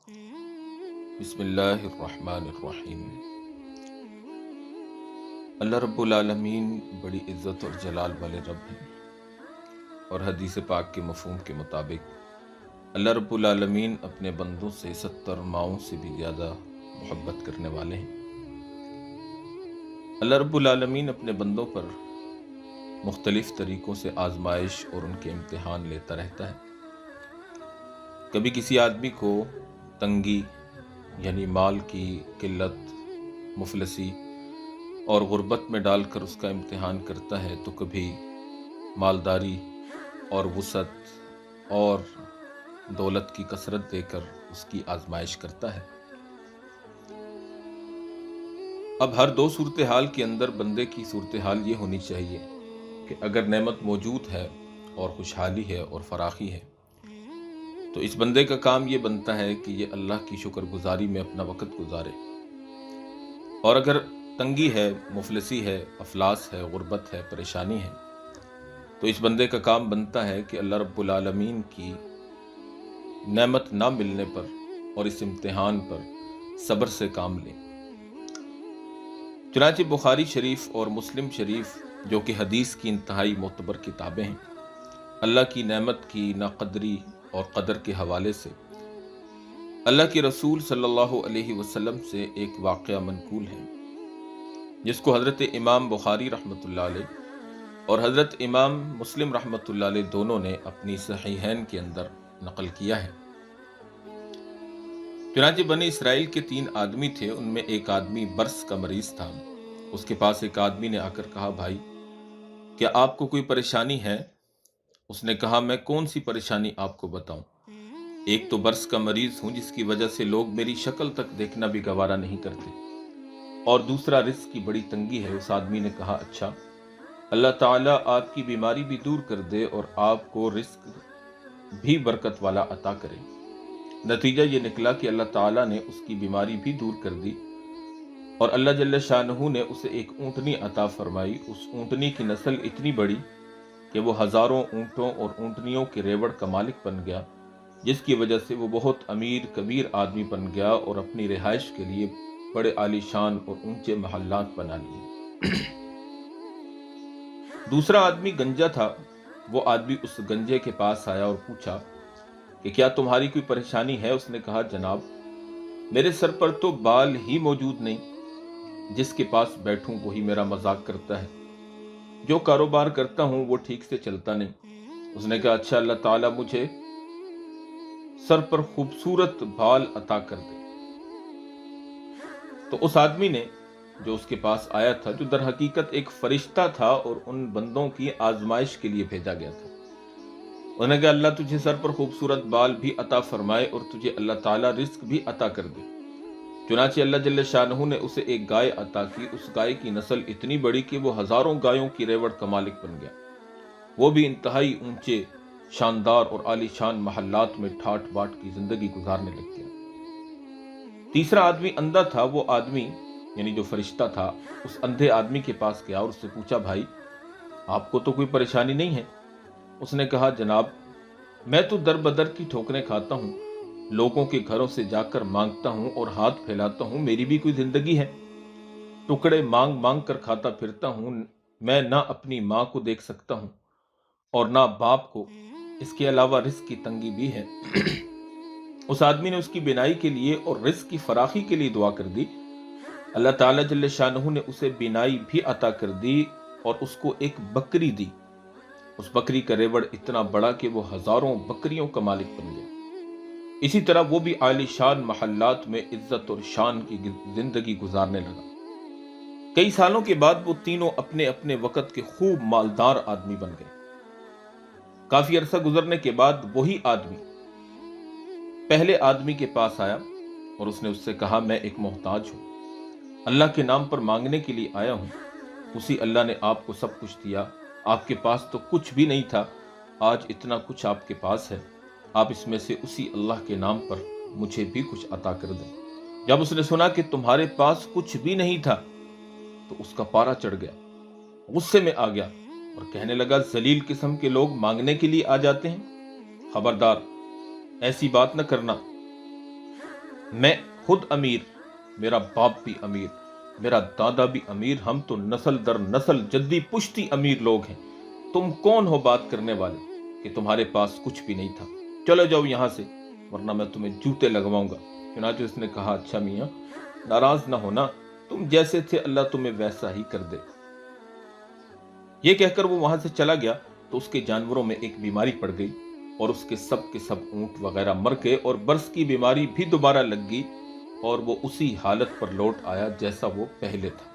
بسم اللہ الرحمن الرحیم۔ اللہ رب العالمین بڑی عزت اور جلال والے رب ہیں، اور حدیث پاک کے مفہوم کے مطابق اللہ رب العالمین اپنے بندوں سے 70 ماؤں سے بھی زیادہ محبت کرنے والے ہیں۔ اللہ رب العالمین اپنے بندوں پر مختلف طریقوں سے آزمائش اور ان کے امتحان لیتا رہتا ہے۔ کبھی کسی آدمی کو تنگی یعنی مال کی قلت، مفلسی اور غربت میں ڈال کر اس کا امتحان کرتا ہے، تو کبھی مالداری اور وسعت اور دولت کی کثرت دے کر اس کی آزمائش کرتا ہے۔ اب ہر دو صورتحال کے اندر بندے کی صورتحال یہ ہونی چاہیے کہ اگر نعمت موجود ہے اور خوشحالی ہے اور فراخی ہے، تو اس بندے کا کام یہ بنتا ہے کہ یہ اللہ کی شکر گزاری میں اپنا وقت گزارے، اور اگر تنگی ہے، مفلسی ہے، افلاس ہے، غربت ہے، پریشانی ہے، تو اس بندے کا کام بنتا ہے کہ اللہ رب العالمین کی نعمت نہ ملنے پر اور اس امتحان پر صبر سے کام لے۔ چنانچہ بخاری شریف اور مسلم شریف، جو کہ حدیث کی انتہائی معتبر کتابیں ہیں، اللہ کی نعمت کی ناقدری اور قدر کے حوالے سے اللہ کے رسول صلی اللہ علیہ وسلم سے ایک واقعہ منقول ہے، جس کو حضرت امام بخاری رحمۃ اللہ علیہ اور حضرت امام مسلم رحمۃ اللہ علیہ دونوں نے اپنی صحیحین کے اندر نقل کیا ہے۔ چنانچہ بنی اسرائیل کے 3 آدمی تھے، ان میں ایک آدمی برس کا مریض تھا۔ اس کے پاس ایک آدمی نے آ کر کہا، بھائی کیا آپ کو کوئی پریشانی ہے؟ اس نے کہا، میں کون سی پریشانی آپ کو بتاؤں؟ ایک تو برس کا مریض ہوں جس کی وجہ سے لوگ میری شکل تک دیکھنا بھی گوارا نہیں کرتے، اور دوسرا رزق کی بڑی تنگی ہے۔ اس آدمی نے کہا، اچھا، اللہ تعالیٰ آپ کی بیماری بھی دور کر دے اور آپ کو رزق بھی برکت والا عطا کرے۔ نتیجہ یہ نکلا کہ اللہ تعالیٰ نے اس کی بیماری بھی دور کر دی، اور اللہ جل شانہ نے اسے ایک اونٹنی عطا فرمائی۔ اس اونٹنی کی نسل اتنی بڑی کہ وہ ہزاروں اونٹوں اور اونٹنیوں کے ریوڑ کا مالک بن گیا، جس کی وجہ سے وہ بہت امیر کبیر آدمی بن گیا اور اپنی رہائش کے لیے بڑے عالی شان اور اونچے محلات بنا لیے۔ دوسرا آدمی گنجا تھا۔ وہ آدمی اس گنجے کے پاس آیا اور پوچھا کہ کیا تمہاری کوئی پریشانی ہے؟ اس نے کہا، جناب میرے سر پر تو بال ہی موجود نہیں، جس کے پاس بیٹھوں وہی میرا مذاق کرتا ہے، جو کاروبار کرتا ہوں وہ ٹھیک سے چلتا نہیں۔ اس نے کہا، اچھا، اللہ تعالیٰ مجھے سر پر خوبصورت بال عطا کر دے۔ تو اس آدمی نے، جو اس کے پاس آیا تھا، جو در حقیقت ایک فرشتہ تھا اور ان بندوں کی آزمائش کے لیے بھیجا گیا تھا، انہوں نے کہا، اللہ تجھے سر پر خوبصورت بال بھی عطا فرمائے اور تجھے اللہ تعالیٰ رزق بھی عطا کر دے۔ چنانچہ اللہ جل شانہ نے اسے ایک گائے عطا کی۔ اس گائے کی نسل اتنی بڑی کہ وہ ہزاروں گایوں کی ریوڑ کا مالک بن گیا، وہ بھی انتہائی اونچے، شاندار اور عالی شان محلات میں ٹھاٹ باٹ کی زندگی گزارنے لگ گیا۔ تیسرا آدمی اندھا تھا۔ وہ آدمی یعنی جو فرشتہ تھا، اس اندھے آدمی کے پاس گیا اور اس سے پوچھا، بھائی آپ کو تو کوئی پریشانی نہیں ہے؟ اس نے کہا، جناب میں تو در بدر کی ٹھوکریں کھاتا ہوں، لوگوں کے گھروں سے جا کر مانگتا ہوں اور ہاتھ پھیلاتا ہوں، میری بھی کوئی زندگی ہے؟ ٹکڑے مانگ مانگ کر کھاتا پھرتا ہوں، میں نہ اپنی ماں کو دیکھ سکتا ہوں اور نہ باپ کو، اس کے علاوہ رزق کی تنگی بھی ہے۔ اس آدمی نے اس کی بینائی کے لیے اور رزق کی فراخی کے لیے دعا کر دی۔ اللہ تعالیٰ جل شانہ نے اسے بینائی بھی عطا کر دی اور اس کو ایک بکری دی۔ اس بکری کا ریوڑ اتنا بڑا کہ وہ ہزاروں بکریوں کا مالک بن گیا۔ اسی طرح وہ بھی عالی شان محلات میں عزت اور شان کی زندگی گزارنے لگا۔ کئی سالوں کے بعد وہ تینوں اپنے اپنے وقت کے خوب مالدار آدمی بن گئے۔ کافی عرصہ گزرنے کے بعد وہی آدمی پہلے آدمی کے پاس آیا اور اس نے اس سے کہا، میں ایک محتاج ہوں، اللہ کے نام پر مانگنے کے لیے آیا ہوں، اسی اللہ نے آپ کو سب کچھ دیا، آپ کے پاس تو کچھ بھی نہیں تھا، آج اتنا کچھ آپ کے پاس ہے، آپ اس میں سے اسی اللہ کے نام پر مجھے بھی کچھ عطا کر دیں۔ جب اس نے سنا کہ تمہارے پاس کچھ بھی نہیں تھا تو اس کا پارا چڑھ گیا، غصے میں آ گیا اور کہنے لگا، ذلیل قسم کے لوگ مانگنے کے لیے آ جاتے ہیں، خبردار ایسی بات نہ کرنا۔ मैं खुद अमीर, मेरा बाप भी अमीर, मेरा दादा भी अमीर, हम तो नस्ल दर नस्ल जद्दी पुश्ती अमीर लोग हैं। तुम कौन हो बात करने वाले कि तुम्हारे पास कुछ भी नहीं था? चलो जाओ यहाँ से, वरना मैं तुम्हें जूते लगवाऊंगा। चुनांचे उसने कहा, अच्छा मियाँ, नाराज ना होना, तुम जैसे थे अल्लाह तुम्हें वैसा ही कर दे। ये कहकर वो वहां से चला गया तो उसके जानवरों में एक बीमारी पड़ गई और उसके सब के सब ऊंट वगैरह मर गए और बर्स की बीमारी भी दोबारा लग गई और वो उसी हालत पर लौट आया जैसा वो पहले था।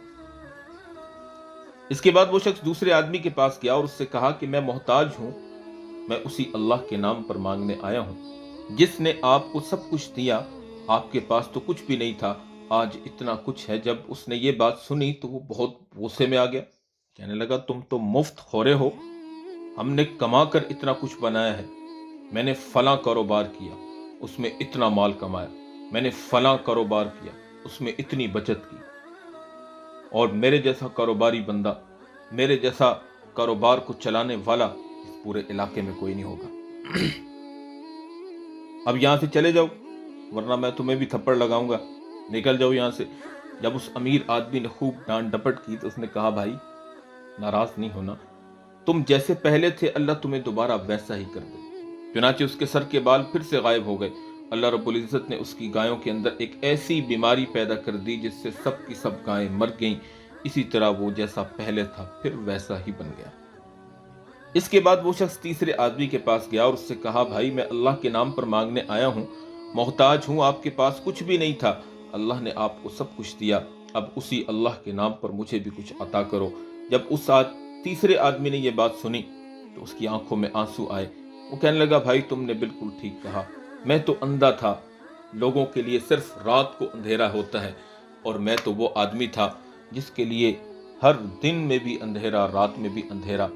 इसके बाद वो शख्स दूसरे आदमी के पास गया और उससे कहा कि मैं मोहताज हूं, मैं उसी अल्लाह के नाम पर मांगने आया हूं जिसने आपको सब कुछ दिया। आपके पास तो कुछ भी नहीं था, आज इतना कुछ है। जब उसने ये बात सुनी तो वो बहुत गुस्से में आ गया। कहने लगा, तुम तो मुफ्त खोरे हो, हमने कमा कर इतना कुछ बनाया है। मैंने फला कारोबार किया, उसमें इतना माल कमाया, मैंने फला कारोबार किया, उसमें इतनी बचत की, और मेरे जैसा कारोबारी बंदा, मेरे जैसा कारोबार को चलाने वाला इस पूरे इलाके में कोई नहीं होगा। अब यहां से चले जाओ, वरना मैं तुम्हें भी थप्पड़ लगाऊंगा, निकल जाओ यहां से। जब उस अमीर आदमी ने खूब डांट डपट की तो उसने कहा, भाई नाराज नहीं होना, तुम जैसे पहले थे अल्लाह तुम्हें दोबारा वैसा ही कर दे। चुनांचे उसके सर के बाल फिर से गायब हो गए। अल्लाह रब्बुल इज्जत ने उसकी गायों के अंदर एक ऐसी बीमारी पैदा कर दी जिससे सब की सब गायें मर गईं। इसी तरह वो जैसा पहले था फिर वैसा ही बन गया। इसके बाद वो शख्स तीसरे आदमी के पास गया और उससे कहा, भाई मैं अल्लाह के नाम पर मांगने आया हूँ, मोहताज हूँ, आपके पास कुछ भी नहीं था, अल्लाह ने आपको सब कुछ दिया, अब उसी अल्लाह के नाम पर मुझे भी कुछ अता करो। जब उस तीसरे आदमी ने यह बात सुनी तो उसकी आंखों में आंसू आए। वो कहने लगा, भाई तुमने बिल्कुल ठीक कहा, मैं तो अंधा था, लोगों के लिए सिर्फ रात को अंधेरा होता है, और मैं तो वो आदमी था जिसके लिए हर दिन में भी अंधेरा, रात में भी अंधेरा,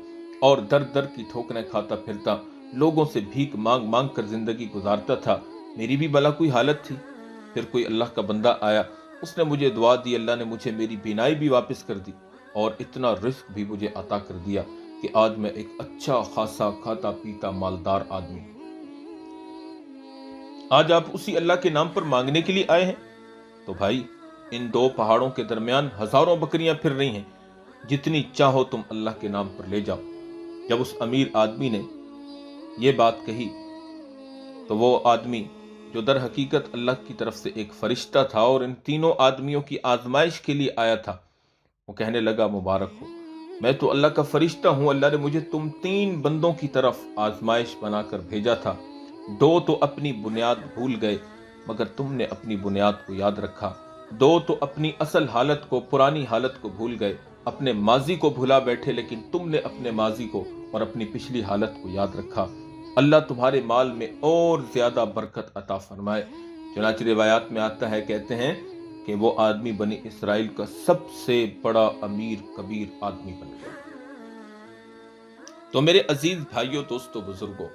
और दर दर की ठोकरें खाता फिरता, लोगों से भीख मांग मांग कर जिंदगी गुजारता था। मेरी भी भला कोई हालत थी। फिर कोई अल्लाह का बंदा आया, उसने मुझे दुआ दी, अल्लाह ने मुझे मेरी बीनाई भी वापस कर दी और इतना रिस्क भी मुझे अता कर दिया कि आज मैं एक अच्छा खासा खाता पीता मालदार आदमी। आज आप उसी अल्लाह के नाम पर मांगने के लिए आए हैं? तो भाई इन दो पहाड़ों के दरमियान हजारों बकरियां फिर रही हैं, जितनी चाहो तुम अल्लाह के नाम पर ले जाओ। जब उस अमीर आदमी ने यह बात कही तो वो आदमी, जो दर हकीकत अल्लाह की तरफ से एक फरिश्ता था और इन तीनों आदमियों की आजमाइश के लिए आया था, वो कहने लगा, मुबारक हो, मैं तो अल्लाह का फरिश्ता हूं, अल्लाह ने मुझे तुम तीन बंदों की तरफ आजमाइश बनाकर भेजा था। दो तो अपनी बुनियाद भूल गए, मगर तुमने अपनी बुनियाद को याद रखा। दो तो अपनी असल हालत को, पुरानी हालत को भूल गए, अपने माजी को भुला बैठे, लेकिन तुमने अपने माजी को और अपनी पिछली हालत को याद रखा। अल्लाह तुम्हारे माल में और ज्यादा बरकत अता फरमाए। चुनांचे रिवायात में आता है, कहते हैं कि वो आदमी बनी इसराइल का सबसे बड़ा अमीर कबीर आदमी बन गया। तो मेरे अजीज भाइयों, दोस्तों, बुजुर्गों,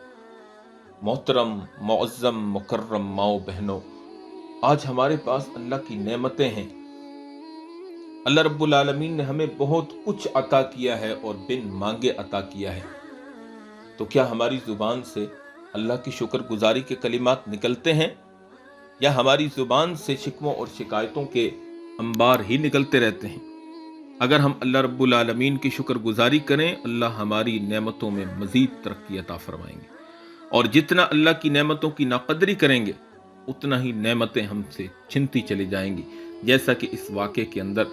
मोहतरम मुअज्जम मुकर्रम माओ बहनों, आज हमारे पास अल्लाह की नेमतें हैं। अल्लाह रब्बुल आलमीन ने हमें बहुत कुछ अता किया है और बिन मांगे अता किया है। तो क्या हमारी जुबान से अल्लाह की शुक्रगुजारी के कलिमात निकलते हैं, या हमारी जुबान से शिकवों और शिकायतों के अंबार ही निकलते रहते हैं? अगर हम अल्लाह रब्बुल आलमीन की शुक्रगुजारी करें, अल्लाह हमारी नेमतों में मजीद तरक्की अता फरमाएंगे, और जितना अल्लाह की नेमतों की नाकदरी करेंगे उतना ही नेमतें हमसे छिनती चली जाएंगी। जैसा कि इस वाक़े के अंदर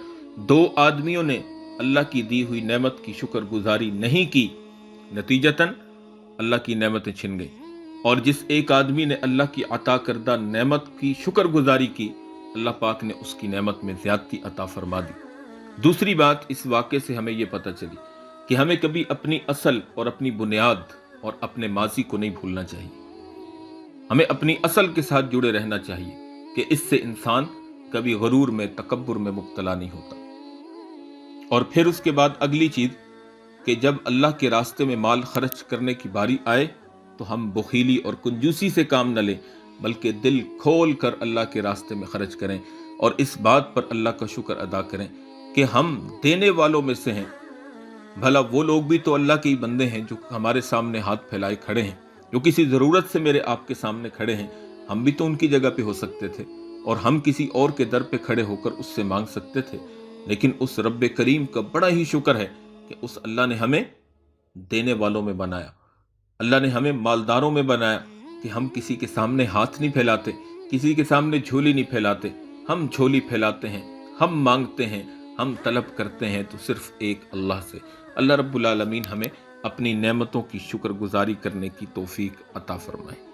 दो आदमियों ने अल्लाह की दी हुई नेमत की शुक्रगुजारी नहीं की, नतीजतन अल्लाह की नेमतें छिन गई, और जिस एक आदमी ने अल्लाह की अता करदा नेमत की शुक्रगुजारी की, अल्लाह पाक ने उसकी नेमत में ज़्यादती अता फरमा दी। दूसरी बात, इस वाक़े से हमें यह पता चली कि हमें कभी अपनी असल और अपनी बुनियाद और अपने माजी को नहीं भूलना चाहिए। हमें अपनी असल के साथ जुड़े रहना चाहिए कि इससे इंसान कभी गरूर में, तकब्बुर में मुब्तला नहीं होता। और फिर उसके बाद अगली चीज़ कि जब अल्लाह के रास्ते में माल खर्च करने की बारी आए तो हम बखीली और कंजूसी से काम न लें, बल्कि दिल खोल कर अल्लाह के रास्ते में खर्च करें, और इस बात पर अल्लाह का शुक्र अदा करें कि हम देने वालों में से हैं। भला वो लोग भी तो अल्लाह के ही बंदे हैं जो हमारे सामने हाथ फैलाए खड़े हैं, जो किसी ज़रूरत से मेरे आपके सामने खड़े हैं। हम भी तो उनकी जगह पे हो सकते थे, اور ہم کسی اور کے در پہ کھڑے ہو کر اس سے مانگ سکتے تھے، لیکن اس رب کریم کا بڑا ہی شکر ہے کہ اس اللہ نے ہمیں دینے والوں میں بنایا، اللہ نے ہمیں مالداروں میں بنایا کہ ہم کسی کے سامنے ہاتھ نہیں پھیلاتے، کسی کے سامنے جھولی نہیں پھیلاتے، ہم جھولی پھیلاتے ہیں، ہم مانگتے ہیں، ہم طلب کرتے ہیں تو صرف ایک اللہ سے۔ اللہ رب العالمین ہمیں اپنی نعمتوں کی شکر گزاری کرنے کی توفیق عطا فرمائے۔